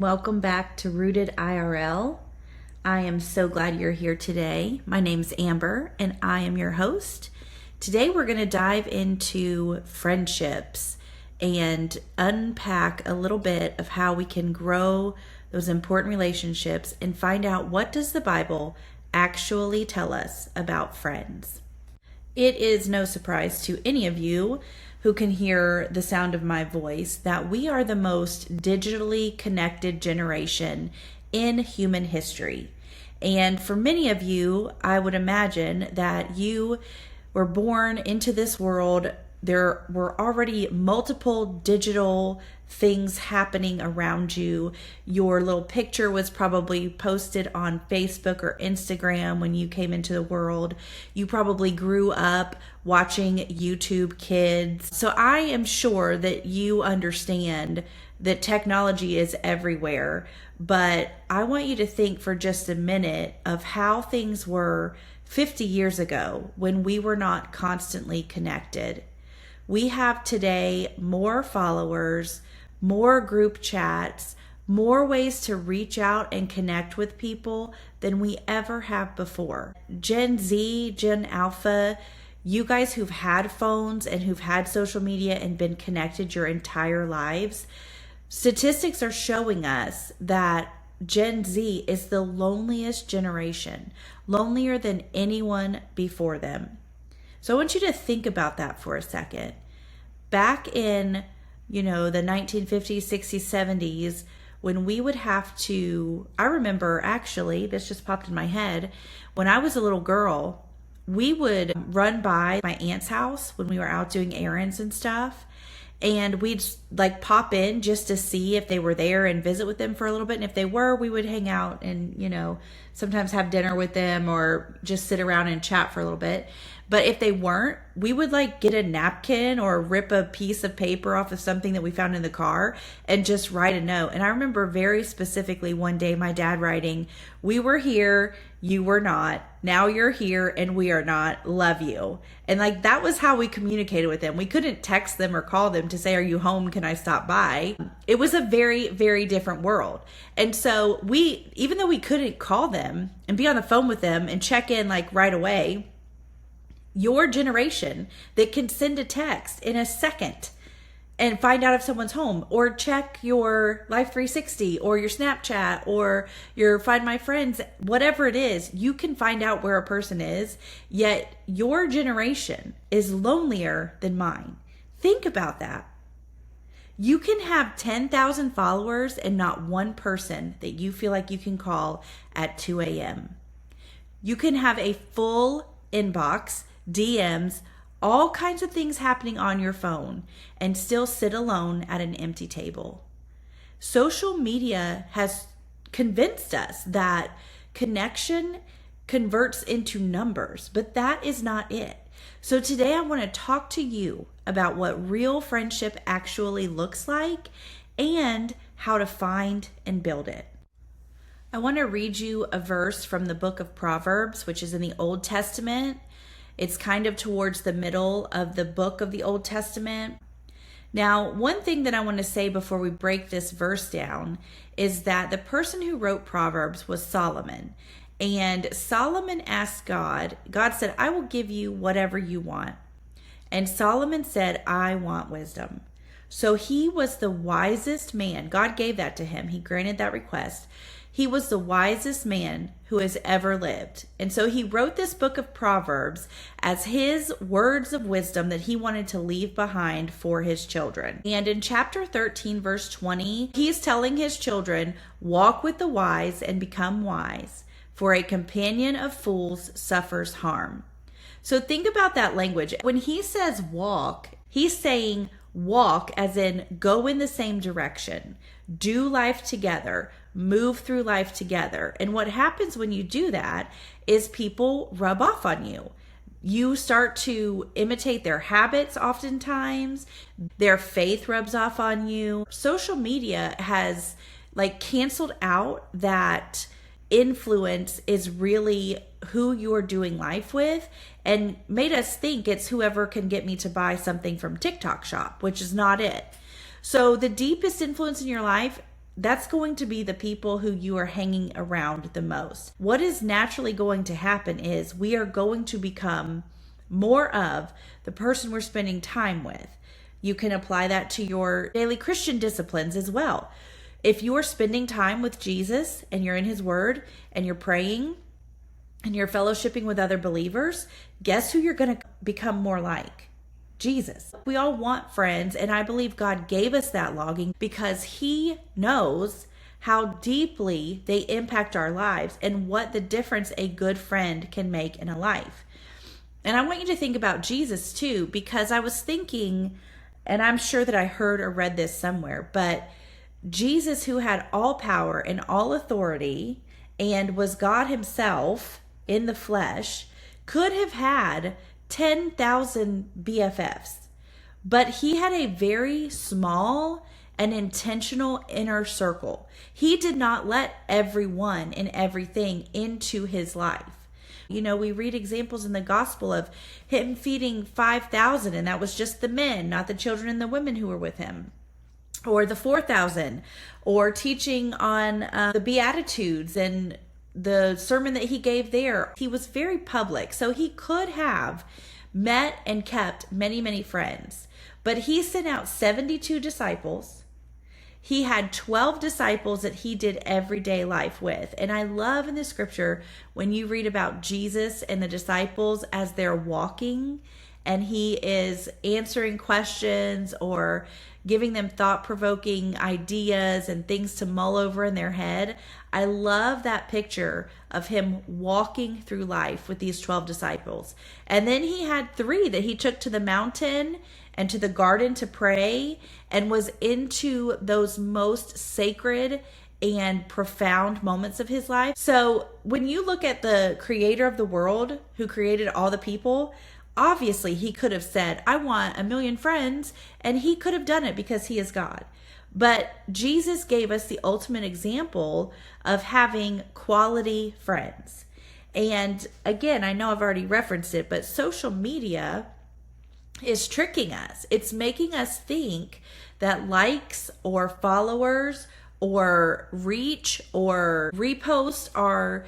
Welcome back to Rooted IRL. I am so glad you're here today. My name's Amber and I am your host. Today we're going to dive into friendships and unpack a little bit of how we can grow those important relationships and find out what does the Bible actually tell us about friends. It is no surprise to any of you who can hear the sound of my voice that we are the most digitally connected generation in human history. And for many of you, I would imagine that you were born into this world. There were already multiple digital things happening around you. Your little picture was probably posted on Facebook or Instagram when you came into the world. You probably grew up watching YouTube Kids. So I am sure that you understand that technology is everywhere. But I want you to think for just a minute of how things were 50 years ago when we were not constantly connected. We have today more followers, more group chats, more ways to reach out and connect with people than we ever have before. Gen Z, Gen Alpha, you guys who've had phones and who've had social media and been connected your entire lives, statistics are showing us that Gen Z is the loneliest generation, lonelier than anyone before them. So I want you to think about that for a second. Back in, the 1950s, 60s, 70s, when we would have to, I remember actually, this just popped in my head, when I was a little girl, we would run by my aunt's house when we were out doing errands and stuff. And we'd pop in just to see if they were there and visit with them for a little bit. And if they were, we would hang out and, sometimes have dinner with them or just sit around and chat for a little bit. But if they weren't, we would get a napkin or rip a piece of paper off of something that we found in the car and just write a note. And I remember very specifically one day my dad writing, "We were here, you were not. Now you're here and we are not. Love you." And that was how we communicated with them. We couldn't text them or call them to say, "Are you home? Can I stop by?" It was a very, very different world. And so even though we couldn't call them and be on the phone with them and check in right away, your generation that can send a text in a second and find out if someone's home, or check your Life 360 or your Snapchat or your Find My Friends, whatever it is, you can find out where a person is, yet your generation is lonelier than mine. Think about that. You can have 10,000 followers and not one person that you feel like you can call at 2 a.m. You can have a full inbox, DMs, all kinds of things happening on your phone and still sit alone at an empty table. Social media has convinced us that connection converts into numbers, but that is not it. So today I want to talk to you about what real friendship actually looks like and how to find and build it. I want to read you a verse from the book of Proverbs, which is in the Old Testament. It's kind of towards the middle of the book of the Old Testament. Now, one thing that I want to say before we break this verse down is that the person who wrote Proverbs was Solomon. And Solomon asked God said, "I will give you whatever you want." And Solomon said, "I want wisdom." So he was the wisest man. God gave that to him. He granted that request. He was the wisest man who has ever lived. And so he wrote this book of Proverbs as his words of wisdom that he wanted to leave behind for his children. And in chapter 13, verse 20, he's telling his children, "Walk with the wise and become wise, for a companion of fools suffers harm." So think about that language. When he says walk, he's saying walk as in go in the same direction, do life together, move through life together. And what happens when you do that is people rub off on you. You start to imitate their habits oftentimes. Their faith rubs off on you. Social media has canceled out that influence is really who you're doing life with and made us think it's whoever can get me to buy something from TikTok shop, which is not it. So the deepest influence in your life, that's going to be the people who you are hanging around the most. What is naturally going to happen is we are going to become more of the person we're spending time with. You can apply that to your daily Christian disciplines as well. If you are spending time with Jesus and you're in his word and you're praying and you're fellowshipping with other believers, guess who you're going to become more like? Jesus. We all want friends, and I believe God gave us that longing because he knows how deeply they impact our lives and what the difference a good friend can make in a life. And I want you to think about Jesus too, because I was thinking, and I'm sure that I heard or read this somewhere, but Jesus, who had all power and all authority and was God himself in the flesh, could have had 10,000 BFFs, but he had a very small and intentional inner circle. He did not let everyone and everything into his life. You know, we read examples in the gospel of him feeding 5,000, and that was just the men, not the children and the women who were with him. Or the 4,000, or teaching on the Beatitudes and the sermon that he gave there. He was very public, so he could have met and kept many, many friends. But he sent out 72 disciples. He had 12 disciples that he did everyday life with. And I love in the scripture when you read about Jesus and the disciples as they're walking and he is answering questions or giving them thought-provoking ideas and things to mull over in their head. I love that picture of him walking through life with these 12 disciples. And then he had 3 that he took to the mountain and to the garden to pray and was into those most sacred and profound moments of his life. So when you look at the creator of the world who created all the people, obviously he could have said, I want 1 million friends, and he could have done it because he is God. But Jesus gave us the ultimate example of having quality friends. And again, I know I've already referenced it, but social media is tricking us. It's making us think that likes or followers or reach or reposts are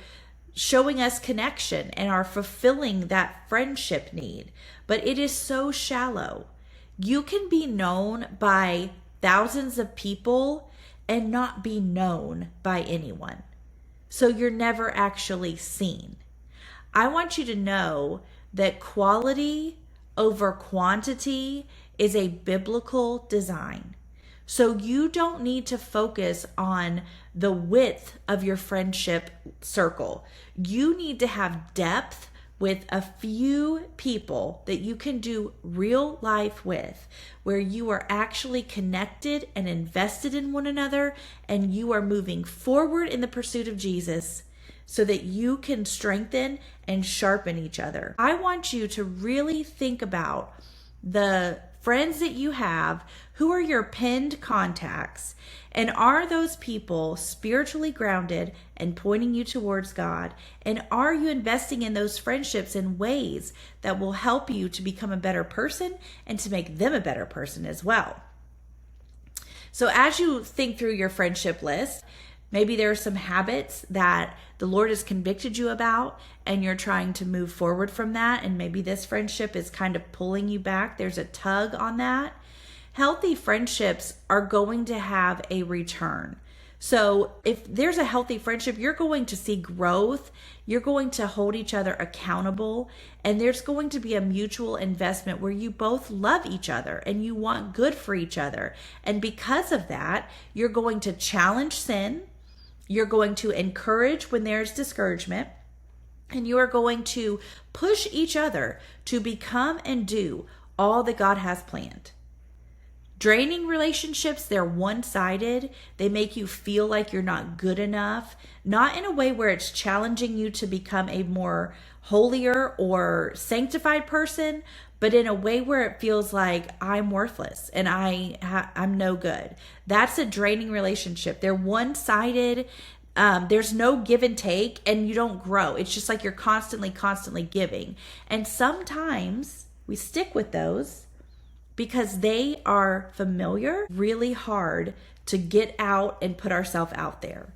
showing us connection and are fulfilling that friendship need. But it is so shallow. You can be known by thousands of people and not be known by anyone. So you're never actually seen. I want you to know that quality over quantity is a biblical design. So you don't need to focus on the width of your friendship circle. You need to have depth with a few people that you can do real life with, where you are actually connected and invested in one another, and you are moving forward in the pursuit of Jesus so that you can strengthen and sharpen each other. I want you to really think about the friends that you have. Who are your pinned contacts? And are those people spiritually grounded and pointing you towards God? And are you investing in those friendships in ways that will help you to become a better person and to make them a better person as well? So as you think through your friendship list, maybe there are some habits that the Lord has convicted you about and you're trying to move forward from that. And maybe this friendship is kind of pulling you back. There's a tug on that. Healthy friendships are going to have a return. So if there's a healthy friendship, you're going to see growth. You're going to hold each other accountable. And there's going to be a mutual investment where you both love each other and you want good for each other. And because of that, you're going to challenge sin. You're going to encourage when there's discouragement. And you are going to push each other to become and do all that God has planned. Draining relationships, they're one-sided. They make you feel like you're not good enough, not in a way where it's challenging you to become a more holier or sanctified person, but in a way where it feels like I'm worthless and I'm no good. That's a draining relationship. They're one-sided. There's no give and take, and you don't grow. It's just like you're constantly giving. And sometimes we stick with those because they are familiar, really hard to get out and put ourselves out there.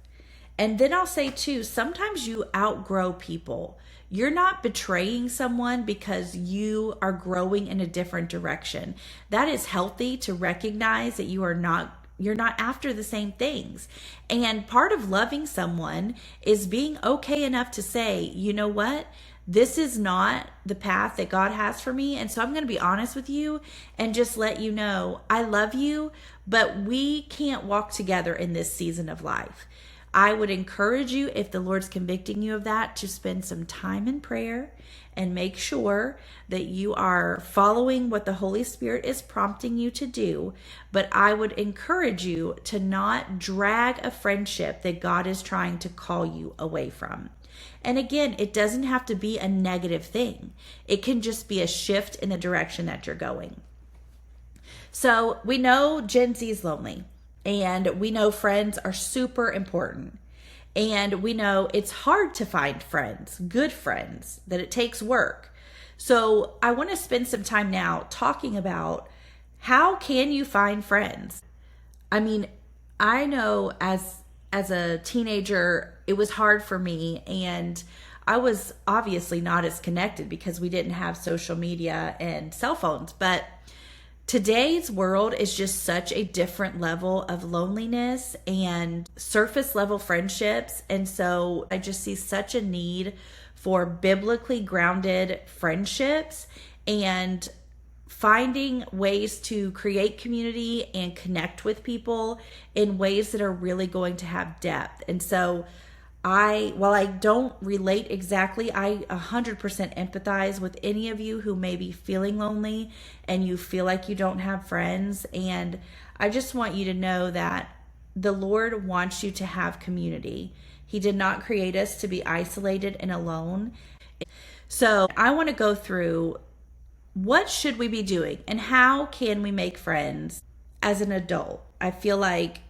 And then I'll say too, sometimes you outgrow people. You're not betraying someone because you are growing in a different direction. That is healthy to recognize that you're not after the same things. And part of loving someone is being okay enough to say, you know what? This is not the path that God has for me. And so I'm going to be honest with you and just let you know, I love you, but we can't walk together in this season of life. I would encourage you, if the Lord's convicting you of that, to spend some time in prayer and make sure that you are following what the Holy Spirit is prompting you to do. But I would encourage you to not drag a friendship that God is trying to call you away from. And again, it doesn't have to be a negative thing. It can just be a shift in the direction that you're going. So we know Gen Z is lonely. And we know friends are super important. And we know it's hard to find friends, good friends, that it takes work. So I want to spend some time now talking about how can you find friends? I mean, I know as a teenager, it was hard for me, and I was obviously not as connected because we didn't have social media and cell phones, but today's world is just such a different level of loneliness and surface level friendships. And so I just see such a need for biblically grounded friendships and finding ways to create community and connect with people in ways that are really going to have depth. And so while I don't relate exactly, I 100% empathize with any of you who may be feeling lonely and you feel like you don't have friends. And I just want you to know that the Lord wants you to have community. He did not create us to be isolated and alone. So I want to go through what should we be doing and how can we make friends as an adult. I feel like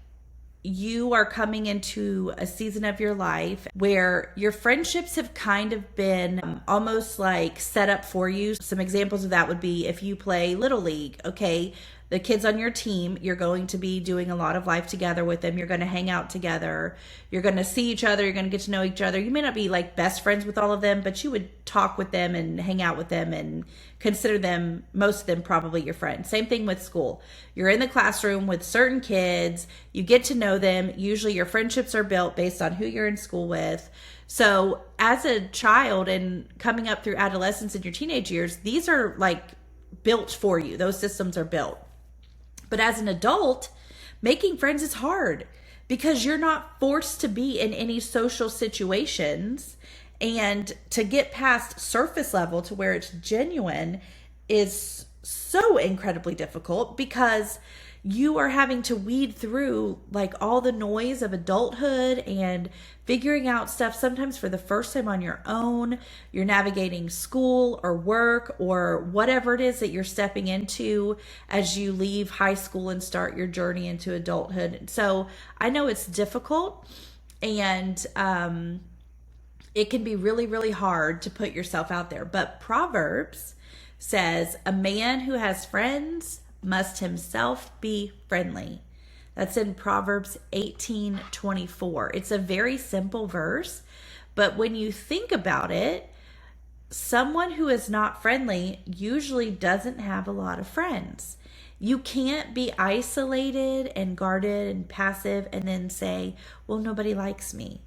you are coming into a season of your life where your friendships have kind of been almost like set up for you. Some examples of that would be if you play Little League, okay, the kids on your team, you're going to be doing a lot of life together with them. You're going to hang out together. You're going to see each other. You're going to get to know each other. You may not be like best friends with all of them, but you would talk with them and hang out with them and consider them, most of them probably your friends. Same thing with school. You're in the classroom with certain kids. You get to know them. Usually your friendships are built based on who you're in school with. So as a child and coming up through adolescence and your teenage years, these are like built for you. Those systems are built. But as an adult, making friends is hard because you're not forced to be in any social situations, and to get past surface level to where it's genuine is so incredibly difficult because you are having to weed through like all the noise of adulthood and figuring out stuff sometimes for the first time on your own. You're navigating school or work or whatever it is that you're stepping into as you leave high school and start your journey into adulthood. So I know it's difficult, and it can be really, really hard to put yourself out there. But Proverbs says, a man who has friends must himself be friendly. That's in Proverbs 18:24. It's a very simple verse, but when you think about it, someone who is not friendly usually doesn't have a lot of friends. You can't be isolated and guarded and passive and then say, well, nobody likes me.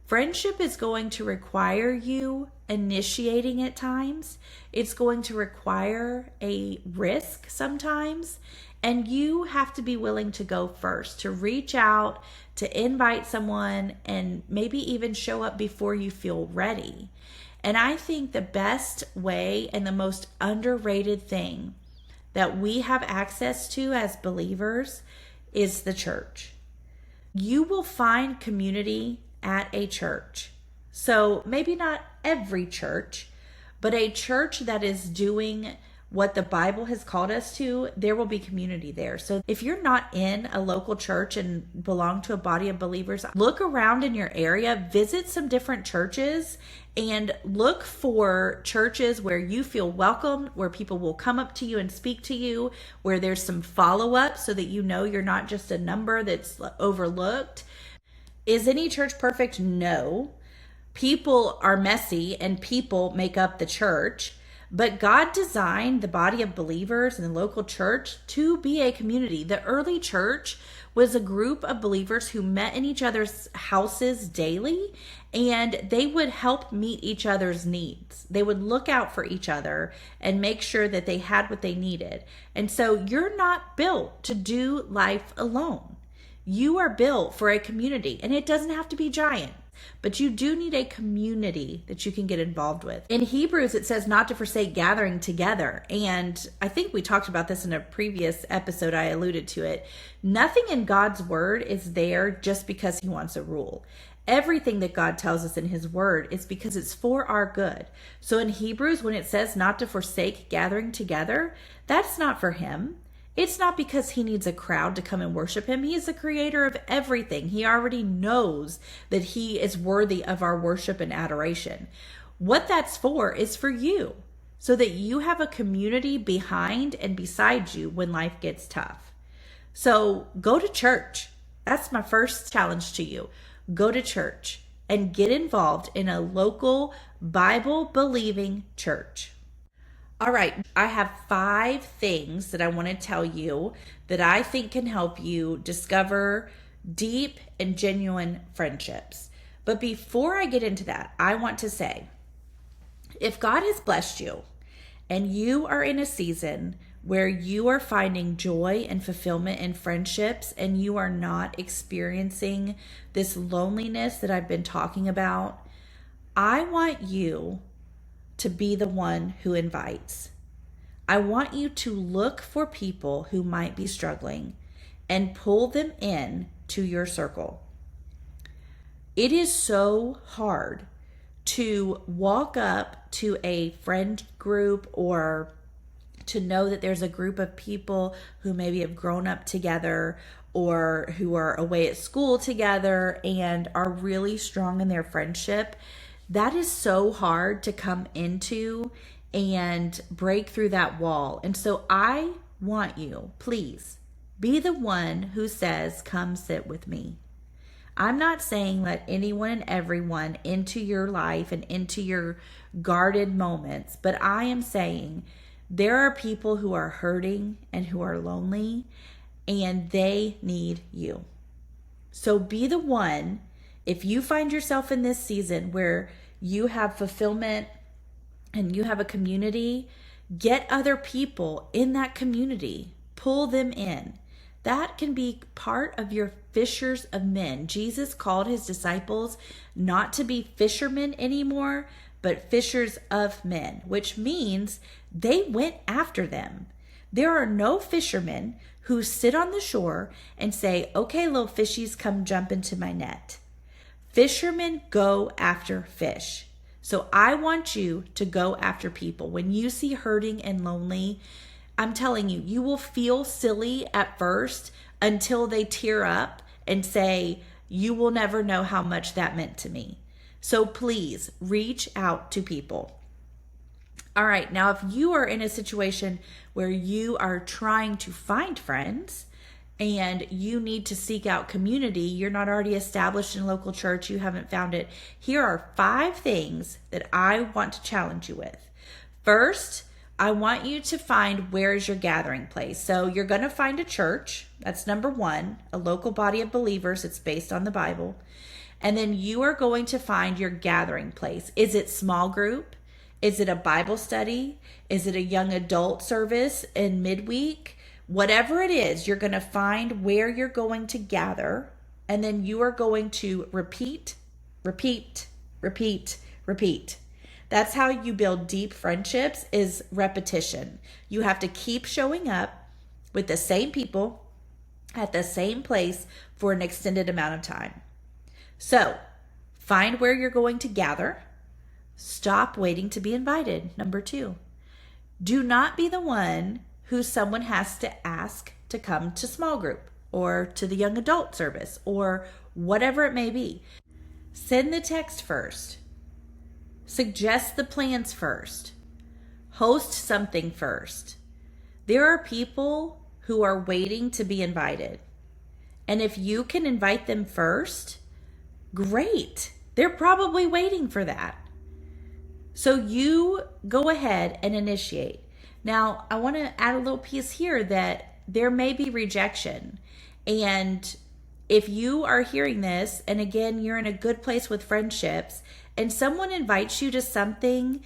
Friendship is going to require you initiating at times. It's going to require a risk sometimes. And you have to be willing to go first, to reach out, to invite someone, and maybe even show up before you feel ready. And I think the best way and the most underrated thing that we have access to as believers is the church. You will find community at a church. So maybe not every church, but a church that is doing what the Bible has called us to, there will be community there. So if you're not in a local church and belong to a body of believers, look around in your area, visit some different churches, and look for churches where you feel welcome, where people will come up to you and speak to you, where there's some follow-up so that you know you're not just a number that's overlooked. Is any church perfect? No. People are messy and people make up the church. But God designed the body of believers and the local church to be a community. The early church was a group of believers who met in each other's houses daily, and they would help meet each other's needs. They would look out for each other and make sure that they had what they needed. And so you're not built to do life alone. You are built for a community, and it doesn't have to be giant. But you do need a community that you can get involved with. In Hebrews, it says not to forsake gathering together. And I think we talked about this in a previous episode. I alluded to it. Nothing in God's word is there just because he wants a rule. Everything that God tells us in his word is because it's for our good. So in Hebrews, when it says not to forsake gathering together, that's not for him. It's not because he needs a crowd to come and worship him. He is the creator of everything. He already knows that he is worthy of our worship and adoration. What that's for is for you, so that you have a community behind and beside you when life gets tough. So go to church. That's my first challenge to you. Go to church and get involved in a local Bible-believing church. All right, I have 5 things that I want to tell you that I think can help you discover deep and genuine friendships. But before I get into that, I want to say, if God has blessed you and you are in a season where you are finding joy and fulfillment in friendships and you are not experiencing this loneliness that I've been talking about, I want you to be the one who invites. I want you to look for people who might be struggling and pull them in to your circle. It is so hard to walk up to a friend group or to know that there's a group of people who maybe have grown up together or who are away at school together and are really strong in their friendship. That is so hard to come into and break through that wall. And so I want you, please, be the one who says, come sit with me. I'm not saying let anyone and everyone into your life and into your guarded moments, but I am saying there are people who are hurting and who are lonely, and they need you. So be the one. If you find yourself in this season where you have fulfillment and you have a community, get other people in that community. Pull them in. That can be part of your fishers of men. Jesus called his disciples not to be fishermen anymore, but fishers of men, which means they went after them. There are no fishermen who sit on the shore and say, okay, little fishies, come jump into my net. Fishermen go after fish. So I want you to go after people. When you see hurting and lonely, I'm telling you, you will feel silly at first until they tear up and say, you will never know how much that meant to me. So please reach out to people. All right, now if you are in a situation where you are trying to find friends, and you need to seek out community, you're not already established in a local church, you haven't found it, here are 5 things that I want to challenge you with. First, I want you to find where is your gathering place. So you're going to find a church. That's number 1, a local body of believers. It's based on the Bible. And then you are going to find your gathering place. Is it small group? Is it a Bible study? Is it a young adult service in midweek? Whatever it is, you're going to find where you're going to gather, and then you are going to repeat, repeat, repeat, repeat. That's how you build deep friendships, is repetition. You have to keep showing up with the same people at the same place for an extended amount of time. So find where you're going to gather. Stop waiting to be invited. Number 2. Do not be the one who someone has to ask to come to small group or to the young adult service or whatever it may be. Send the text first. Suggest the plans first. Host something first. There are people who are waiting to be invited. And if you can invite them first, great. They're probably waiting for that. So you go ahead and initiate. Now, I want to add a little piece here that there may be rejection. And if you are hearing this, and again, you're in a good place with friendships, and someone invites you to something,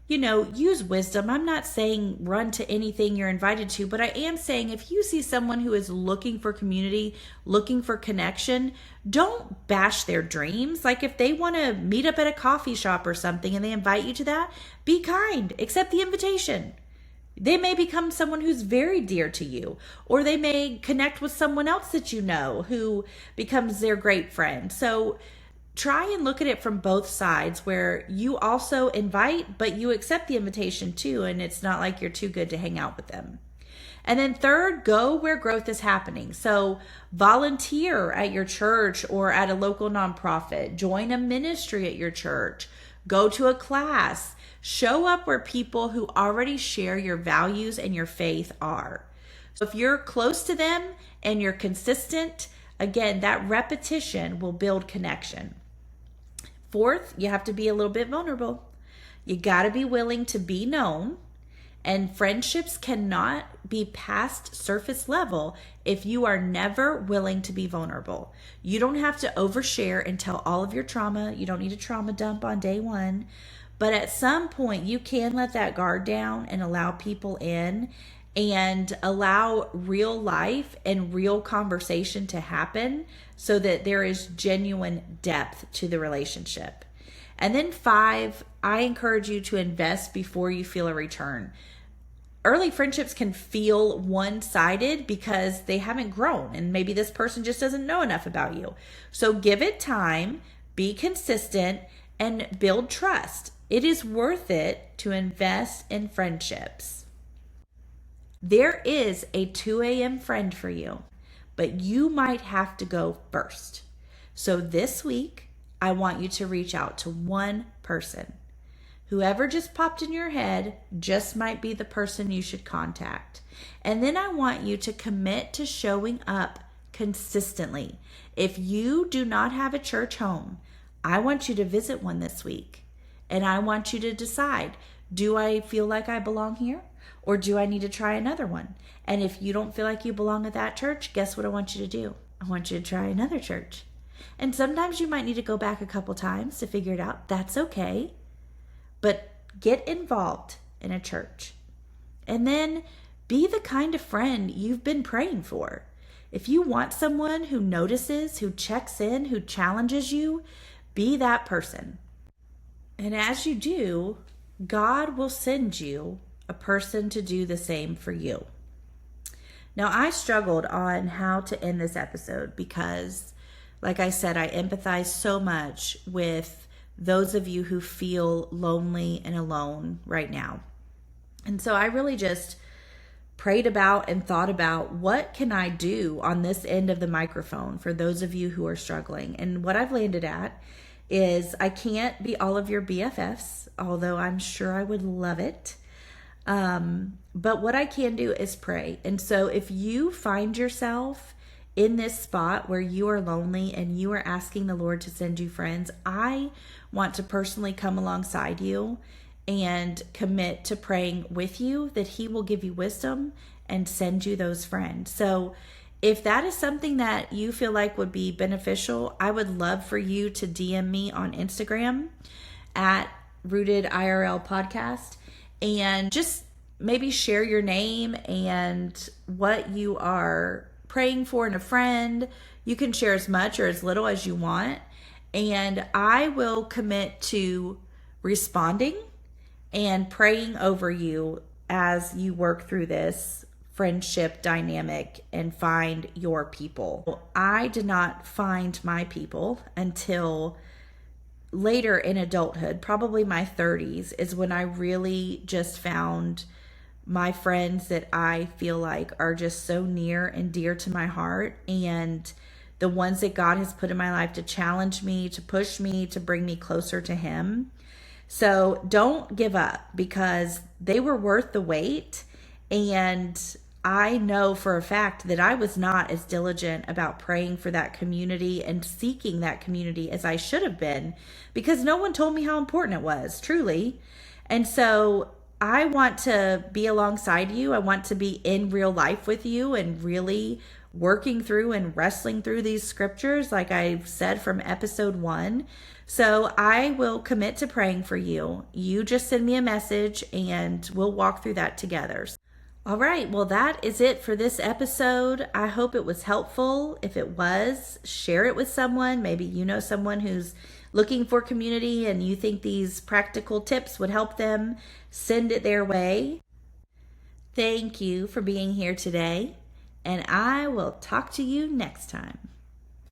use wisdom. I'm not saying run to anything you're invited to, but I am saying if you see someone who is looking for community, looking for connection, don't bash their dreams. Like if they want to meet up at a coffee shop or something and they invite you to that, be kind, accept the invitation. They may become someone who's very dear to you, or they may connect with someone else that you know who becomes their great friend. So try and look at it from both sides where you also invite, but you accept the invitation too, and it's not like you're too good to hang out with them. And then third, go where growth is happening. So volunteer at your church or at a local nonprofit. Join a ministry at your church. Go to a class. Show up where people who already share your values and your faith are. So if you're close to them and you're consistent, again, that repetition will build connection. Fourth, you have to be a little bit vulnerable. You got to be willing to be known. And friendships cannot be past surface level if you are never willing to be vulnerable. You don't have to overshare and tell all of your trauma. You don't need a trauma dump on day one. But at some point, you can let that guard down and allow people in and allow real life and real conversation to happen so that there is genuine depth to the relationship. And then 5, I encourage you to invest before you feel a return. Early friendships can feel one-sided because they haven't grown and maybe this person just doesn't know enough about you. So give it time, be consistent, and build trust. It is worth it to invest in friendships. There is a 2 a.m. friend for you, but you might have to go first. So this week, I want you to reach out to one person. Whoever just popped in your head just might be the person you should contact. And then I want you to commit to showing up consistently. If you do not have a church home, I want you to visit one this week. And I want you to decide, do I feel like I belong here? Or do I need to try another one? And if you don't feel like you belong at that church, guess what I want you to do? I want you to try another church. And sometimes you might need to go back a couple times to figure it out. That's okay. But get involved in a church. And then be the kind of friend you've been praying for. If you want someone who notices, who checks in, who challenges you, be that person. And as you do, God will send you a person to do the same for you. Now, I struggled on how to end this episode because, like I said, I empathize so much with those of you who feel lonely and alone right now. And so I really just prayed about and thought about what can I do on this end of the microphone for those of you who are struggling. And what I've landed at is I can't be all of your BFFs, although I'm sure I would love it. But what I can do is pray. And so if you find yourself in this spot where you are lonely and you are asking the Lord to send you friends, I want to personally come alongside you and commit to praying with you that He will give you wisdom and send you those friends. So if that is something that you feel like would be beneficial, I would love for you to DM me on Instagram at Rooted IRL Podcast and just maybe share your name and what you are praying for in a friend. You can share as much or as little as you want. And I will commit to responding and praying over you as you work through this friendship dynamic and find your people. I did not find my people until later in adulthood, probably my 30s, is when I really just found my friends that I feel like are just so near and dear to my heart, and the ones that God has put in my life to challenge me, to push me, to bring me closer to Him. So don't give up, because they were worth the wait. And I know for a fact that I was not as diligent about praying for that community and seeking that community as I should have been, because no one told me how important it was, truly. And so I want to be alongside you. I want to be in real life with you and really working through and wrestling through these scriptures, like I've said from episode 1. So I will commit to praying for you. You just send me a message and we'll walk through that together. All right, well, that is it for this episode. I hope it was helpful. If it was, share it with someone. Maybe you know someone who's looking for community and you think these practical tips would help them. Send it their way. Thank you for being here today, and I will talk to you next time.